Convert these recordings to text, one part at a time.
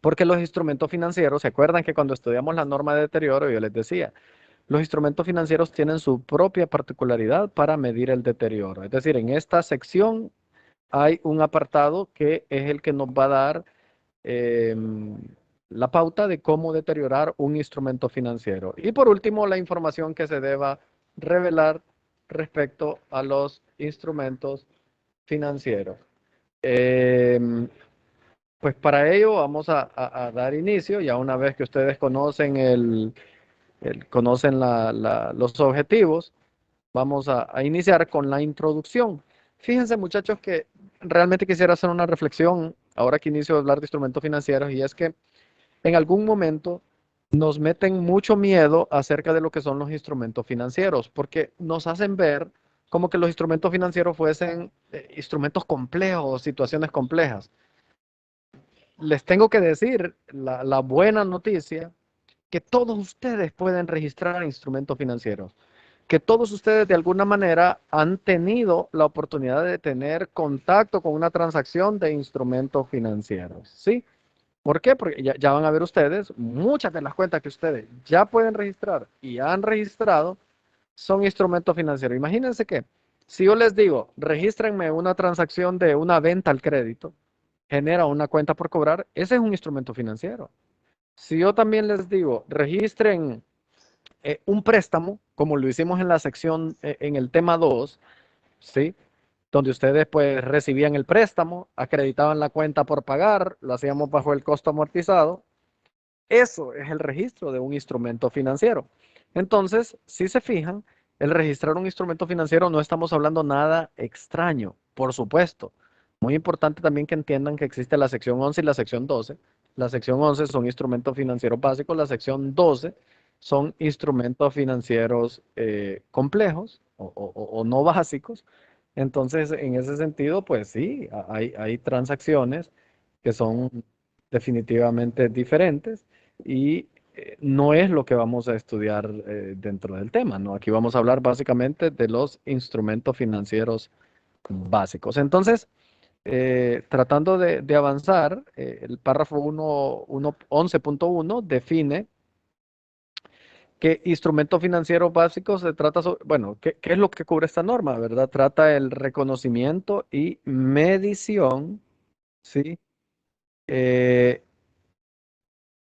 Porque los instrumentos financieros, ¿se acuerdan que cuando estudiamos la norma de deterioro, yo les decía, los instrumentos financieros tienen su propia particularidad para medir el deterioro? Es decir, en esta sección hay un apartado que es el que nos va a dar eh, la pauta de cómo deteriorar un instrumento financiero. Y por último, la información que se deba revelar respecto a los instrumentos financieros. Eh, pues para ello vamos a dar inicio, ya una vez que ustedes conocen conocen los objetivos, vamos a iniciar con la introducción. Fíjense, muchachos, que realmente quisiera hacer una reflexión ahora que inicio a hablar de instrumentos financieros, y es que en algún momento nos meten mucho miedo acerca de lo que son los instrumentos financieros, porque nos hacen ver como que los instrumentos financieros fuesen instrumentos complejos, situaciones complejas. Les tengo que decir la buena noticia, que todos ustedes pueden registrar instrumentos financieros, que todos ustedes de alguna manera han tenido la oportunidad de tener contacto con una transacción de instrumentos financieros, ¿sí? ¿Por qué? Porque ya van a ver ustedes, muchas de las cuentas que ustedes ya pueden registrar y han registrado son instrumentos financieros. Imagínense que si yo les digo, regístrenme una transacción de una venta al crédito, genera una cuenta por cobrar, ese es un instrumento financiero. Si yo también les digo, registren un préstamo, como lo hicimos en la sección, en el tema 2, ¿sí? Donde ustedes pues recibían el préstamo, acreditaban la cuenta por pagar, lo hacíamos bajo el costo amortizado. Eso es el registro de un instrumento financiero. Entonces, si se fijan, el registrar un instrumento financiero no estamos hablando nada extraño, por supuesto. Muy importante también que entiendan que existe la sección 11 y la sección 12. La sección 11 son instrumentos financieros básicos, la sección 12 son instrumentos financieros complejos o no básicos. Entonces, en ese sentido, pues sí, hay transacciones que son definitivamente diferentes y no es lo que vamos a estudiar dentro del tema, ¿no? Aquí vamos a hablar básicamente de los instrumentos financieros básicos. Entonces, tratando de avanzar, el párrafo 11.1 define que instrumento financiero básico se trata sobre, bueno, ¿qué es lo que cubre esta norma, verdad? Trata el reconocimiento y medición, ¿sí? Eh,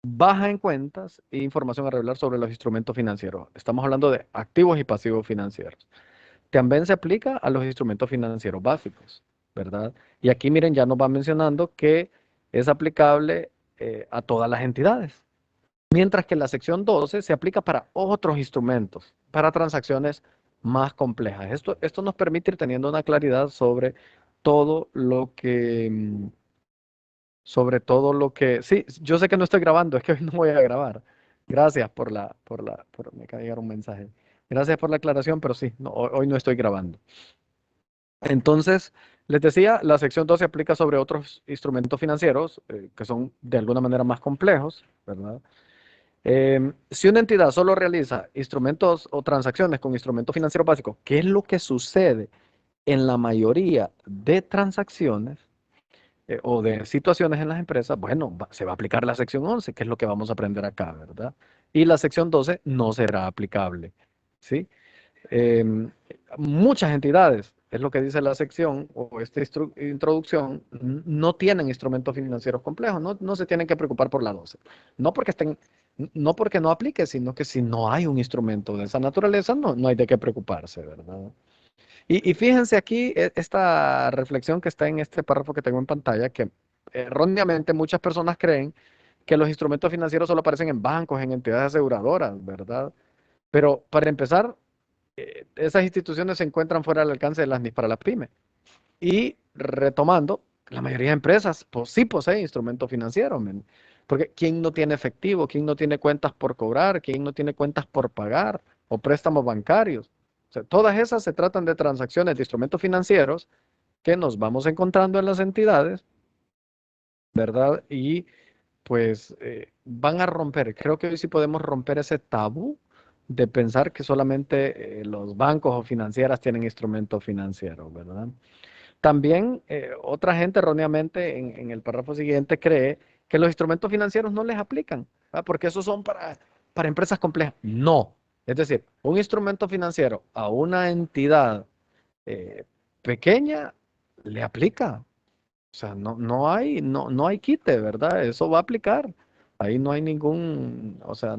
baja en cuentas e información a revelar sobre los instrumentos financieros. Estamos hablando de activos y pasivos financieros. También se aplica a los instrumentos financieros básicos, ¿verdad? Y aquí miren, ya nos va mencionando que es aplicable a todas las entidades. Mientras que la sección 12 se aplica para otros instrumentos, para transacciones más complejas. Esto nos permite ir teniendo una claridad todo lo que, sobre todo lo que, sí, yo sé que no estoy grabando, es que hoy no voy a grabar. Gracias me acaba de llegar un mensaje. Gracias por la aclaración, pero sí, hoy no estoy grabando. Entonces, les decía, la sección 2 se aplica sobre otros instrumentos financieros que son de alguna manera más complejos, ¿verdad? Si una entidad solo realiza instrumentos o transacciones con instrumentos financieros básicos, ¿qué es lo que sucede en la mayoría de transacciones o de situaciones en las empresas? Bueno, se va a aplicar la sección 11, que es lo que vamos a aprender acá, ¿verdad? Y la sección 12 no será aplicable, ¿sí? Eh, muchas entidades, es lo que dice la sección o esta introducción, no tienen instrumentos financieros complejos, no se tienen que preocupar por la 12. No porque estén, no porque no aplique, sino que si no hay un instrumento de esa naturaleza, no hay de qué preocuparse, ¿verdad? Y fíjense aquí esta reflexión que está en este párrafo que tengo en pantalla, que erróneamente muchas personas creen que los instrumentos financieros solo aparecen en bancos, en entidades aseguradoras, ¿verdad? Pero para empezar, esas instituciones se encuentran fuera del alcance de las NIF para las pymes. Y retomando, la mayoría de empresas pues, sí poseen instrumentos financieros, men. Porque ¿quién no tiene efectivo? ¿Quién no tiene cuentas por cobrar? ¿Quién no tiene cuentas por pagar? O préstamos bancarios. O sea, todas esas se tratan de transacciones de instrumentos financieros que nos vamos encontrando en las entidades, ¿verdad? Y pues van a romper, creo que hoy sí podemos romper ese tabú de pensar que solamente los bancos o financieras tienen instrumentos financieros, ¿verdad? También otra gente erróneamente en el párrafo siguiente cree que los instrumentos financieros no les aplican, ¿verdad? Porque esos son para empresas complejas. No. Es decir, un instrumento financiero a una entidad eh, pequeña le aplica. O sea, no hay quite, ¿verdad? Eso va a aplicar. Ahí no hay ningún, o sea,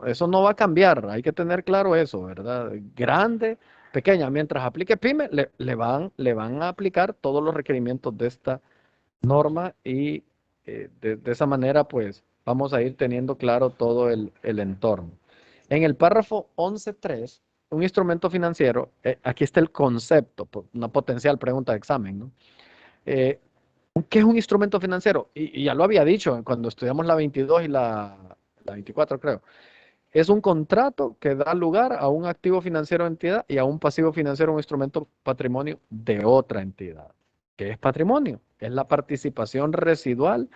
eso no va a cambiar. Hay que tener claro eso, ¿verdad? Grande, pequeña. Mientras aplique PYME, le van a aplicar todos los requerimientos de esta norma y de esa manera, pues, vamos a ir teniendo claro todo el entorno. En el párrafo 11.3, un instrumento financiero, aquí está el concepto, una potencial pregunta de examen, ¿no? Eh, ¿Qué es un instrumento financiero? Y ya lo había dicho cuando estudiamos la 22 y la 24, creo. Es un contrato que da lugar a un activo financiero de entidad y a un pasivo financiero, un instrumento patrimonio de otra entidad. ¿Qué es patrimonio? Es la participación residual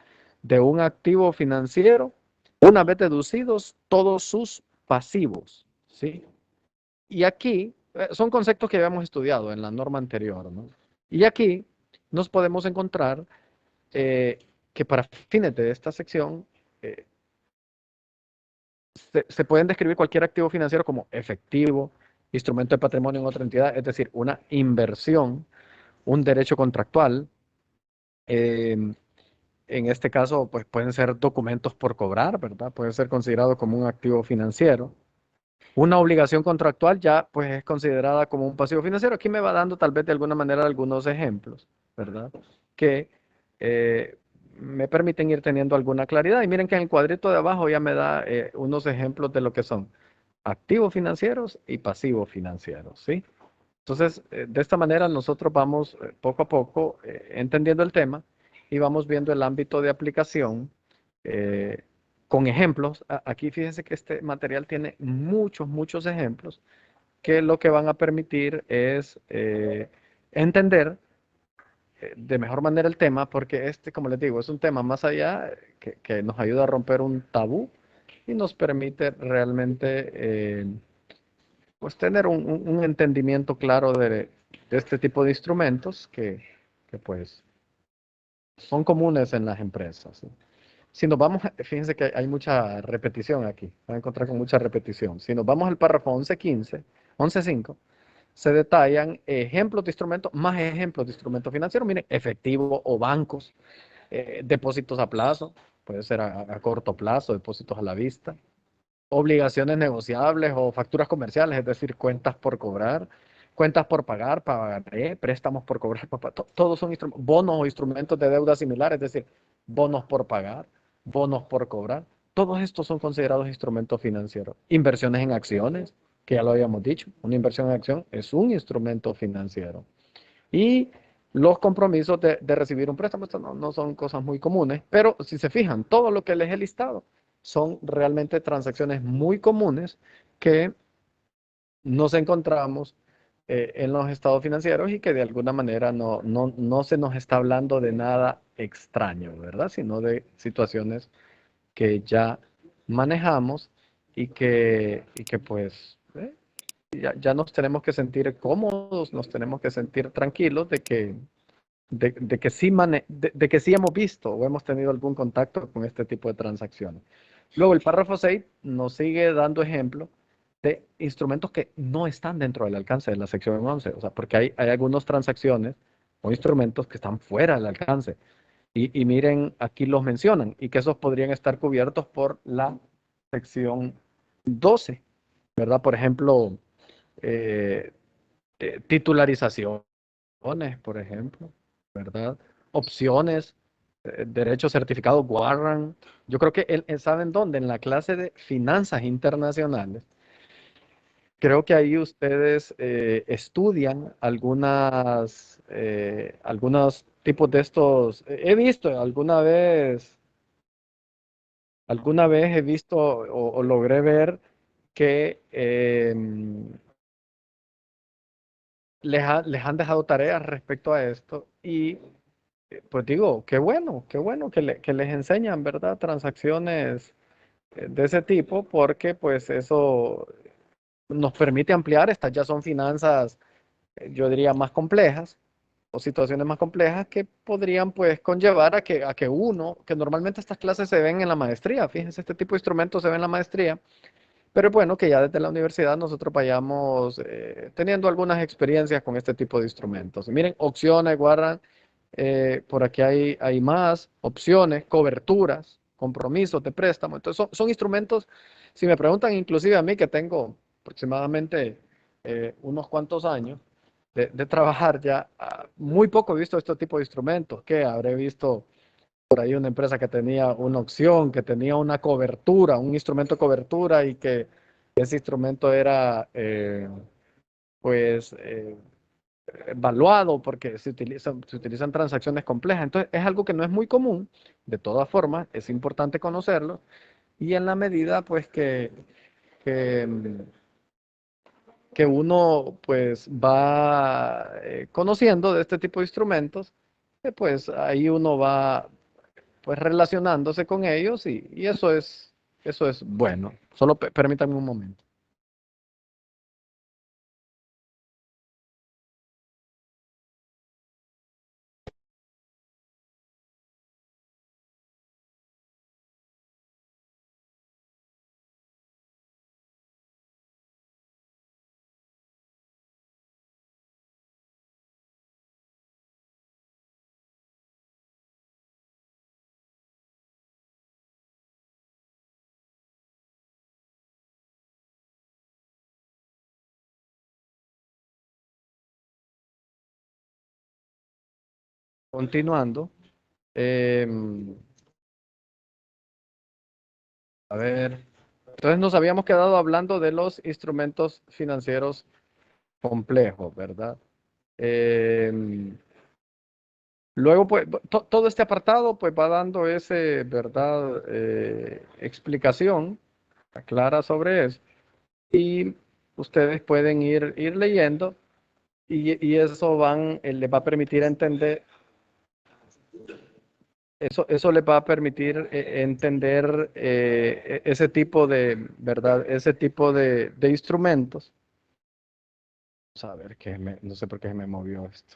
de un activo financiero una vez deducidos todos sus pasivos, ¿sí? Y aquí son conceptos que habíamos estudiado en la norma anterior, ¿no? Y aquí nos podemos encontrar que para fines de esta sección eh, se pueden describir cualquier activo financiero como efectivo, instrumento de patrimonio en otra entidad, es decir, una inversión, un derecho contractual. eh, en este caso, pues pueden ser documentos por cobrar, ¿verdad? Puede ser considerado como un activo financiero. Una obligación contractual ya pues es considerada como un pasivo financiero. Aquí me va dando tal vez de alguna manera algunos ejemplos, ¿verdad? Que eh, me permiten ir teniendo alguna claridad. Y miren que en el cuadrito de abajo ya me da unos ejemplos de lo que son activos financieros y pasivos financieros, ¿sí? Entonces, de esta manera nosotros vamos poco a poco entendiendo el tema y vamos viendo el ámbito de aplicación eh, con ejemplos. Aquí fíjense que este material tiene muchos ejemplos que lo que van a permitir es entender de mejor manera el tema, porque este, como les digo, es un tema más allá que nos ayuda a romper un tabú y nos permite realmente pues tener un entendimiento claro de este tipo de instrumentos que, pues son comunes en las empresas, ¿sí? Si nos vamos, fíjense que hay mucha repetición aquí, van a encontrar con mucha repetición. Si nos vamos al párrafo 11.15, 11.5, se detallan ejemplos de instrumentos, más ejemplos de instrumentos financieros, miren, efectivo o bancos, depósitos a plazo, puede ser a corto plazo, depósitos a la vista, obligaciones negociables o facturas comerciales, es decir, cuentas por cobrar, cuentas por pagar, pagaré, préstamos por cobrar, todos son bonos o instrumentos de deuda similar, es decir, bonos por pagar, bonos por cobrar. Todos estos son considerados instrumentos financieros. Inversiones en acciones, que ya lo habíamos dicho, una inversión en acción es un instrumento financiero. Y los compromisos de recibir un préstamo, esto no son cosas muy comunes, pero si se fijan, todo lo que les he listado son realmente transacciones muy comunes que nos encontramos en los estados financieros y que de alguna manera no se nos está hablando de nada extraño, ¿verdad? Sino de situaciones que ya manejamos y que pues ya nos tenemos que sentir cómodos, nos tenemos que sentir tranquilos de que sí hemos visto o hemos tenido algún contacto con este tipo de transacciones. Luego el párrafo 6 nos sigue dando ejemplo de instrumentos que no están dentro del alcance de la sección 11, o sea, porque hay algunas transacciones o instrumentos que están fuera del alcance. Y miren, aquí los mencionan y que esos podrían estar cubiertos por la sección 12, ¿verdad? Por ejemplo, eh, titularizaciones, por ejemplo, ¿verdad? Opciones, derechos certificados, warrant. Yo creo que, ¿saben dónde? En la clase de finanzas internacionales. Creo que ahí ustedes estudian algunos tipos de estos. He visto alguna vez he visto o logré ver que les han dejado tareas respecto a esto y pues digo, qué bueno que les enseñan, ¿verdad? Transacciones de ese tipo, porque pues eso nos permite ampliar. Estas ya son finanzas, yo diría, más complejas, o situaciones más complejas que podrían pues conllevar que normalmente estas clases se ven en la maestría, fíjense, este tipo de instrumentos se ven en la maestría, pero es bueno que ya desde la universidad nosotros vayamos teniendo algunas experiencias con este tipo de instrumentos. Y miren, opciones, guardan, por aquí hay más opciones, coberturas, compromisos de préstamo. Entonces son instrumentos, si me preguntan inclusive a mí que tengo aproximadamente unos cuantos años de trabajar ya, muy poco he visto este tipo de instrumentos, que habré visto por ahí una empresa que tenía una opción, que tenía una cobertura, un instrumento de cobertura y que ese instrumento era pues evaluado porque se utilizan transacciones complejas. Entonces es algo que no es muy común. De todas formas, es importante conocerlo y en la medida pues que, que uno pues va conociendo de este tipo de instrumentos, pues ahí uno va pues relacionándose con ellos y eso es bueno. Solo permítanme un momento. Continuando, em, a ver, entonces nos habíamos quedado hablando de los instrumentos financieros complejos, ¿verdad? Em, Luego, pues, todo este apartado, pues, va dando ese, ¿verdad? Explicación clara sobre eso. Y ustedes pueden ir leyendo y eso les va a permitir entender, eso les va a permitir entender ese tipo de, ¿verdad? Ese tipo de instrumentos. Vamos a ver, no sé por qué se me movió esto.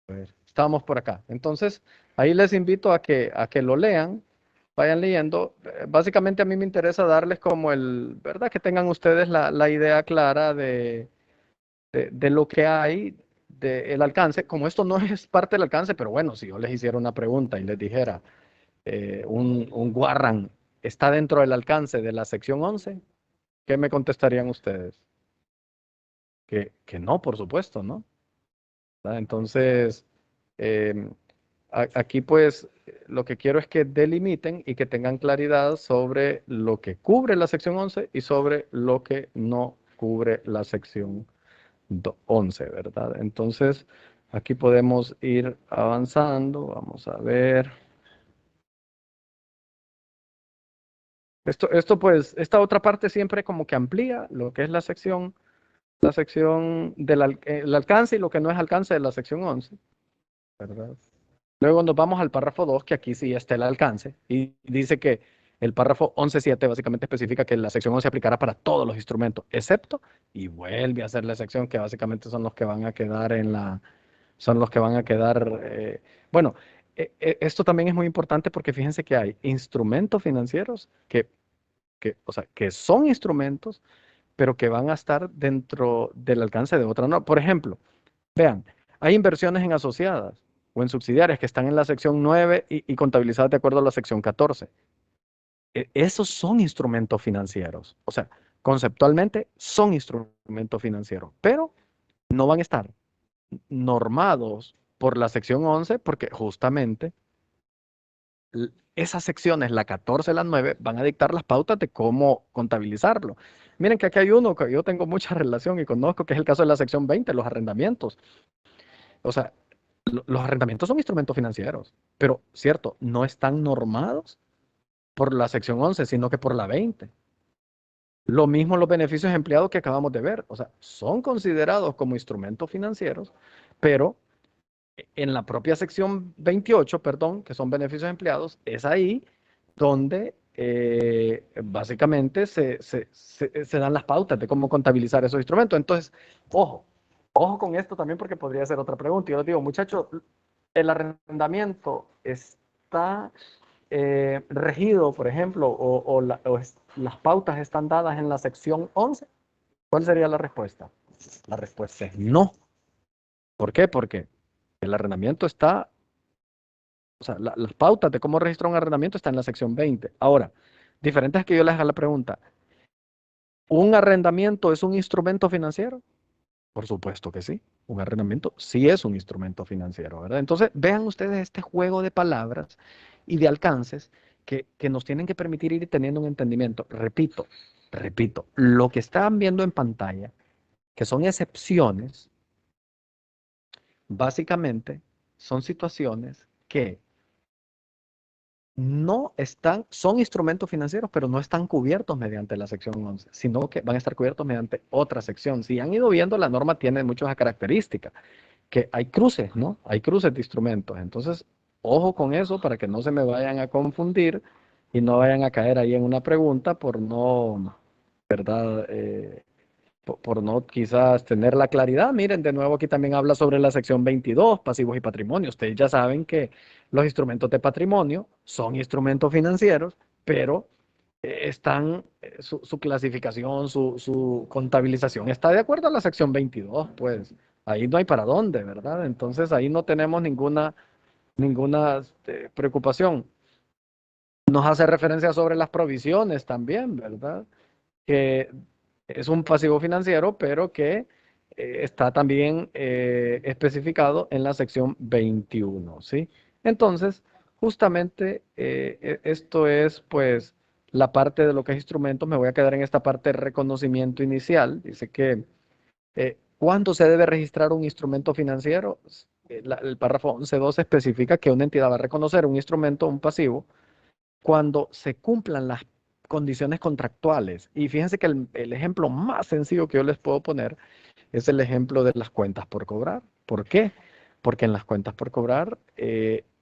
A ver, estábamos por acá. Entonces, ahí les invito a que lo lean, vayan leyendo. Básicamente a mí me interesa darles como ¿verdad? Que tengan ustedes la idea clara de lo que hay, del alcance. Como esto no es parte del alcance, pero bueno, si yo les hiciera una pregunta y les dijera, un Warran está dentro del alcance de la sección 11, ¿qué me contestarían ustedes? Que no, por supuesto, ¿no? ¿Verdad? Entonces, eh, aquí pues lo que quiero es que delimiten y que tengan claridad sobre lo que cubre la sección 11 y sobre lo que no cubre la sección 11, ¿verdad? Entonces, aquí podemos ir avanzando. Vamos a ver. Esto pues, esta otra parte siempre como que amplía lo que es la sección el alcance y lo que no es alcance de la sección 11, ¿verdad? Luego nos vamos al párrafo 2 que aquí sí está el alcance, y dice que el párrafo 11.7 básicamente especifica que la sección 11 aplicará para todos los instrumentos, excepto, y vuelve a ser la sección que básicamente son los que van a quedar son los que van a quedar, bueno, esto también es muy importante porque fíjense que hay instrumentos financieros o sea, que son instrumentos, pero que van a estar dentro del alcance de otra norma. Por ejemplo, vean, hay inversiones en asociadas o en subsidiarias que están en la sección 9 y contabilizadas de acuerdo a la sección 14. Esos son instrumentos financieros. O sea, conceptualmente son instrumentos financieros, pero no van a estar normados por la sección 11 porque justamente esas secciones, la 14 y la 9, van a dictar las pautas de cómo contabilizarlo. Miren que aquí hay uno que yo tengo mucha relación y conozco, que es el caso de la sección 20, los arrendamientos. O sea, los arrendamientos son instrumentos financieros, pero cierto, no están normados por la sección 11, sino que por la 20. Lo mismo los beneficios empleados que acabamos de ver, o sea, son considerados como instrumentos financieros, pero en la propia sección 28, perdón, que son beneficios empleados, es ahí donde básicamente se dan las pautas de cómo contabilizar esos instrumentos. Entonces, ojo, Ojo con esto también porque podría ser otra pregunta. Yo les digo, muchachos, el arrendamiento está regido, por ejemplo, las pautas están dadas en la sección 11. ¿Cuál sería la respuesta? La respuesta es no. ¿Por qué? Porque el arrendamiento está, o sea, las pautas de cómo registrar un arrendamiento están en la sección 20. Ahora, diferente es que yo les haga la pregunta, ¿un arrendamiento es un instrumento financiero? Por supuesto que sí. Un arrendamiento sí es un instrumento financiero, ¿verdad? Entonces, vean ustedes este juego de palabras y de alcances que nos tienen que permitir ir teniendo un entendimiento. Repito, lo que están viendo en pantalla, que son excepciones, básicamente son situaciones que no están, son instrumentos financieros, pero no están cubiertos mediante la sección 11, sino que van a estar cubiertos mediante otra sección. Si han ido viendo, la norma tiene muchas características, que hay cruces, ¿no? Hay cruces de instrumentos. Entonces, ojo con eso para que no se me vayan a confundir y no vayan a caer ahí en una pregunta por no, ¿verdad? Por no quizás tener la claridad. Miren, de nuevo aquí también habla sobre la sección 22, pasivos y patrimonio. Ustedes ya saben que los instrumentos de patrimonio son instrumentos financieros, pero están, su clasificación, su contabilización está de acuerdo a la sección 22, pues ahí no hay para dónde, ¿verdad? Entonces ahí no tenemos ninguna preocupación. Nos hace referencia sobre las provisiones también, ¿verdad? Que es un pasivo financiero, pero que está también especificado en la sección 21, ¿sí? Entonces, justamente esto es, pues, la parte de lo que es instrumentos. Me voy a quedar en esta parte de reconocimiento inicial. Dice que, ¿cuándo se debe registrar un instrumento financiero? El párrafo 11.2 especifica que una entidad va a reconocer un instrumento, un pasivo, cuando se cumplan las condiciones contractuales. Y fíjense que el ejemplo más sencillo que yo les puedo poner es el ejemplo de las cuentas por cobrar. ¿Por qué? Porque en las cuentas por cobrar,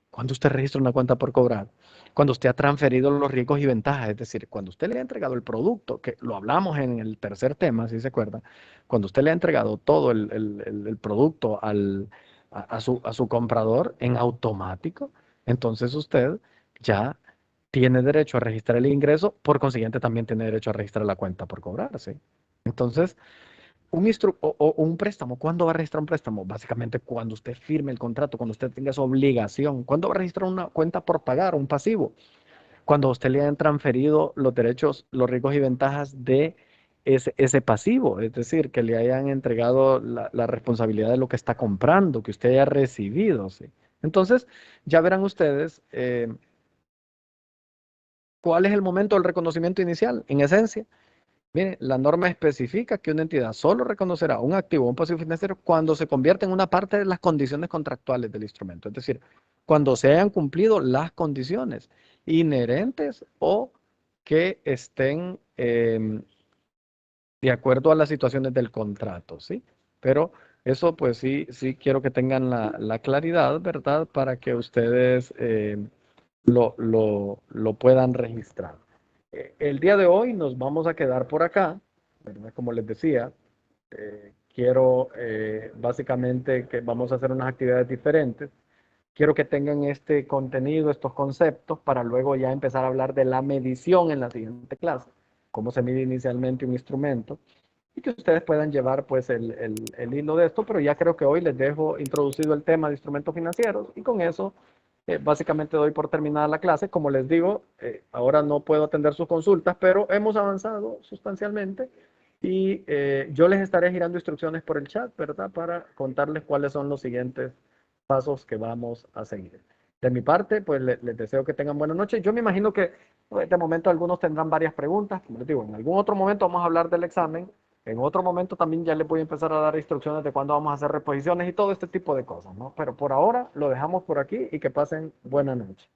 cuando usted registra una cuenta por cobrar, cuando usted ha transferido los riesgos y ventajas, es decir, cuando usted le ha entregado el producto, que lo hablamos en el tercer tema, si se acuerda, cuando usted le ha entregado todo el producto a su comprador en automático, entonces usted ya tiene derecho a registrar el ingreso, por consiguiente también tiene derecho a registrar la cuenta por cobrar, ¿sí? Entonces, o un préstamo, ¿cuándo va a registrar un préstamo? Básicamente cuando usted firme el contrato, cuando usted tenga esa obligación. ¿Cuándo va a registrar una cuenta por pagar, un pasivo? Cuando a usted le hayan transferido los derechos, los riesgos y ventajas de ese pasivo, es decir, que le hayan entregado la responsabilidad de lo que está comprando, que usted haya recibido, ¿sí? Entonces, ya verán ustedes cuál es el momento del reconocimiento inicial. En esencia, mire, la norma especifica que una entidad solo reconocerá un activo o un pasivo financiero cuando se convierte en una parte de las condiciones contractuales del instrumento. Es decir, cuando se hayan cumplido las condiciones inherentes o que estén de acuerdo a las situaciones del contrato, ¿sí? Pero eso pues sí, sí quiero que tengan la claridad, ¿verdad? Para que ustedes lo puedan registrar. El día de hoy nos vamos a quedar por acá, ¿verdad? Como les decía, quiero básicamente que vamos a hacer unas actividades diferentes. Quiero que tengan este contenido, estos conceptos, para luego ya empezar a hablar de la medición en la siguiente clase, cómo se mide inicialmente un instrumento, y que ustedes puedan llevar pues el hilo de esto, pero ya creo que hoy les dejo introducido el tema de instrumentos financieros y con eso básicamente doy por terminada la clase. Como les digo, ahora no puedo atender sus consultas, pero hemos avanzado sustancialmente y yo les estaré girando instrucciones por el chat, ¿verdad? Para contarles cuáles son los siguientes pasos que vamos a seguir. De mi parte, pues les deseo que tengan buena noche. Yo me imagino que pues, de momento algunos tendrán varias preguntas. Como les digo, en algún otro momento vamos a hablar del examen. En otro momento también ya les voy a empezar a dar instrucciones de cuándo vamos a hacer reposiciones y todo este tipo de cosas, ¿no? Pero por ahora lo dejamos por aquí y que pasen buena noche.